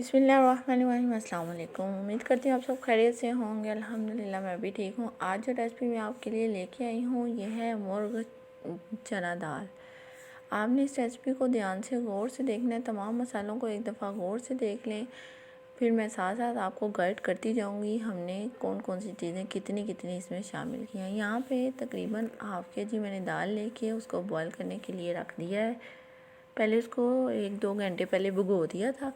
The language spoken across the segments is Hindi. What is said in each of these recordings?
बिस्मिल्लाहिर्रहमानिर्रहीम। अस्सलाम वालेकुम। उम्मीद करती हूँ आप सब खैरियत से होंगे। अल्हम्दुलिल्लाह मैं भी ठीक हूँ। आज जो रेसिपी मैं आपके लिए लेके आई हूँ ये है मुर्ग चना दाल। आपने इस रेसिपी को ध्यान से गौर से देखना है, तमाम मसालों को एक दफ़ा गौर से देख लें। फिर मैं साथ साथ आपको गाइड करती जाऊँगी हमने कौन कौन सी चीज़ें कितनी कितनी इसमें शामिल की हैं। यहाँ पे तकरीबन हाफ़ के जी मैंने दाल लेके उसको बॉयल करने के लिए रख दिया है। पहले उसको 1-2 घंटे पहले भिगो दिया था।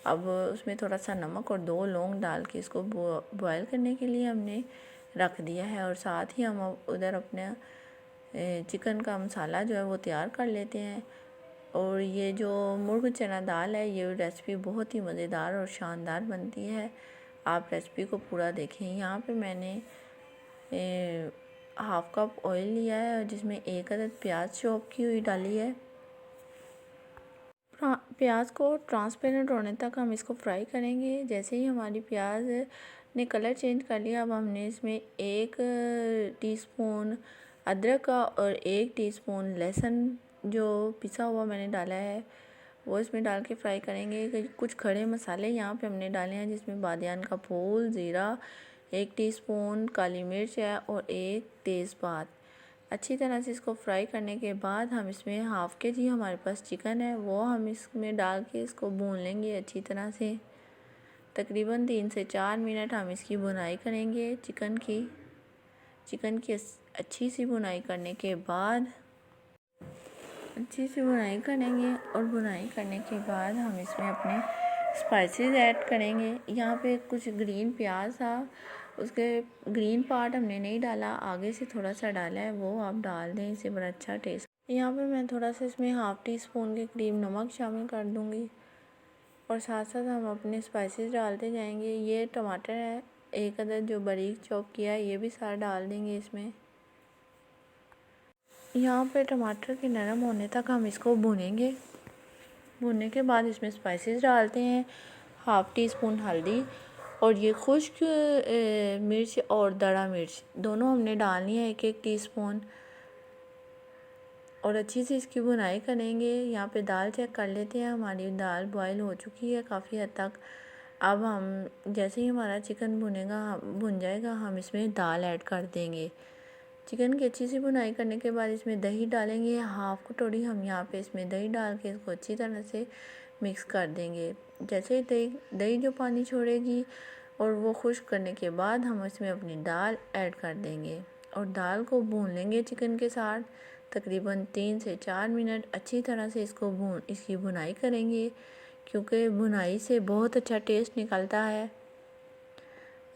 अब उसमें थोड़ा सा नमक और 2 लौंग डाल के इसको बॉयल करने के लिए हमने रख दिया है। और साथ ही हम उधर अपने चिकन का मसाला जो है वो तैयार कर लेते हैं। और ये जो मुर्ग चना दाल है ये रेसिपी बहुत ही मज़ेदार और शानदार बनती है। आप रेसिपी को पूरा देखें। यहाँ पे मैंने हाफ़ कप ऑयल लिया है जिसमें 1 अदद प्याज चॉप की हुई डाली है। प्याज को ट्रांसपेरेंट होने तक हम इसको फ्राई करेंगे। जैसे ही हमारी प्याज ने कलर चेंज कर लिया, अब हमने इसमें 1 टीस्पून अदरक का और 1 टीस्पून लहसुन जो पिसा हुआ मैंने डाला है वो इसमें डाल के फ्राई करेंगे। कुछ खड़े मसाले यहाँ पे हमने डाले हैं जिसमें बादियान का फूल, ज़ीरा, 1 टीस्पून काली मिर्च है और 1 तेज़पात। अच्छी तरह से इसको फ्राई करने के बाद हम इसमें हाफ़ के जी हमारे पास चिकन है वो हम इसमें डाल के इसको भून लेंगे अच्छी तरह से। तकरीबन 3 से 4 मिनट हम इसकी भुनाई करेंगे चिकन की अच्छी सी भुनाई करने के बाद भुनाई करने के बाद हम इसमें अपने स्पाइसेस ऐड करेंगे। यहाँ पे कुछ ग्रीन प्याज था, उसके ग्रीन पार्ट हमने नहीं डाला, आगे से थोड़ा सा डाला है, वो आप डाल दें, इससे बड़ा अच्छा टेस्ट। यहाँ पे मैं थोड़ा सा इसमें हाफ़ टी स्पून के करीब नमक शामिल कर दूँगी और साथ साथ हम अपने स्पाइसेस डालते जाएंगे। ये टमाटर है 1 अदद जो बारीक चॉप किया है, ये भी सारा डाल देंगे इसमें। यहाँ पे टमाटर के नरम होने तक हम इसको भूनेंगे। भूनने के बाद इसमें स्पाइसेस डालते हैं। हाफ़ टी स्पून हल्दी और ये खुश्क मिर्च और दड़ा मिर्च दोनों हमने डालनी है 1-1 टीस्पून और अच्छी से इसकी भुनाई करेंगे। यहाँ पे दाल चेक कर लेते हैं, हमारी दाल बॉयल हो चुकी है काफ़ी हद तक। अब हम जैसे ही हमारा चिकन भुन जाएगा हम इसमें दाल ऐड कर देंगे। चिकन की अच्छी सी भुनाई करने के बाद इसमें दही डालेंगे। हाफ़ कटोरी हम यहाँ पे इसमें दही डाल के इसको अच्छी तरह से मिक्स कर देंगे। जैसे ही दही जो पानी छोड़ेगी और वो खुश्क करने के बाद हम इसमें अपनी दाल ऐड कर देंगे और दाल को भून लेंगे चिकन के साथ। तकरीबन 3 से 4 मिनट अच्छी तरह से इसकी भुनाई करेंगे क्योंकि भुनाई से बहुत अच्छा टेस्ट निकलता है।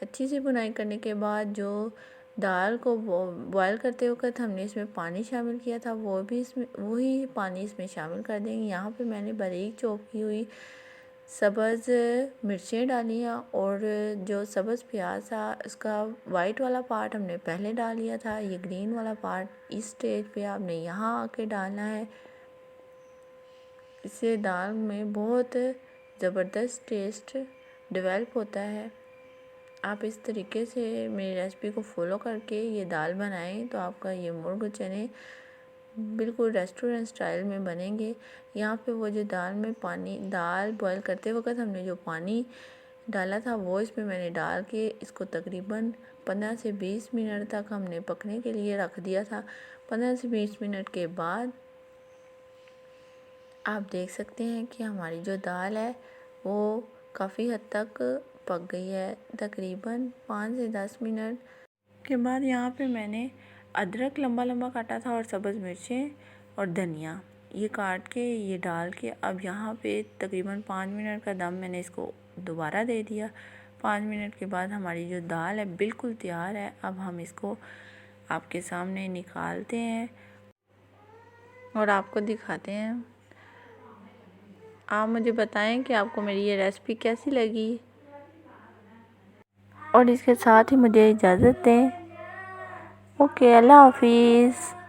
अच्छी सी भुनाई करने के बाद जो दाल को बॉयल करते वक्त हमने इसमें पानी शामिल किया था वही पानी इसमें शामिल कर देंगे। यहाँ पे मैंने बारीक चॉप की हुई सब्ज़ मिर्चें डाली हैं और जो सब्ज़ प्याज था उसका वाइट वाला पार्ट हमने पहले डाल लिया था। ये ग्रीन वाला पार्ट इस स्टेज पे आपने यहाँ आके डालना है। इससे दाल में बहुत ज़बरदस्त टेस्ट डेवलप होता है। आप इस तरीके से मेरी रेसिपी को फॉलो करके ये दाल बनाएं तो आपका ये मुर्ग चने बिल्कुल रेस्टोरेंट स्टाइल में बनेंगे। यहाँ पे वो जो दाल बॉयल करते वक्त हमने जो पानी डाला था वो इसमें मैंने डाल के इसको तकरीबन 15 से 20 मिनट तक हमने पकने के लिए रख दिया था। 15 से 20 मिनट के बाद आप देख सकते हैं कि हमारी जो दाल है वो काफ़ी हद तक पक गई है। तकरीबन 5 से 10 मिनट के बाद यहाँ पे मैंने अदरक लंबा लंबा काटा था और सब्ज़ मिर्चें और धनिया ये काट के ये डाल के अब यहाँ पे तकरीबन 5 मिनट का दम मैंने इसको दोबारा दे दिया। 5 मिनट के बाद हमारी जो दाल है बिल्कुल तैयार है। अब हम इसको आपके सामने निकालते हैं और आपको दिखाते हैं। आप मुझे बताएं कि आपको मेरी ये रेसिपी कैसी लगी और इसके साथ ही मुझे इजाज़त दें। ओके, अल्लाह हाफिज़।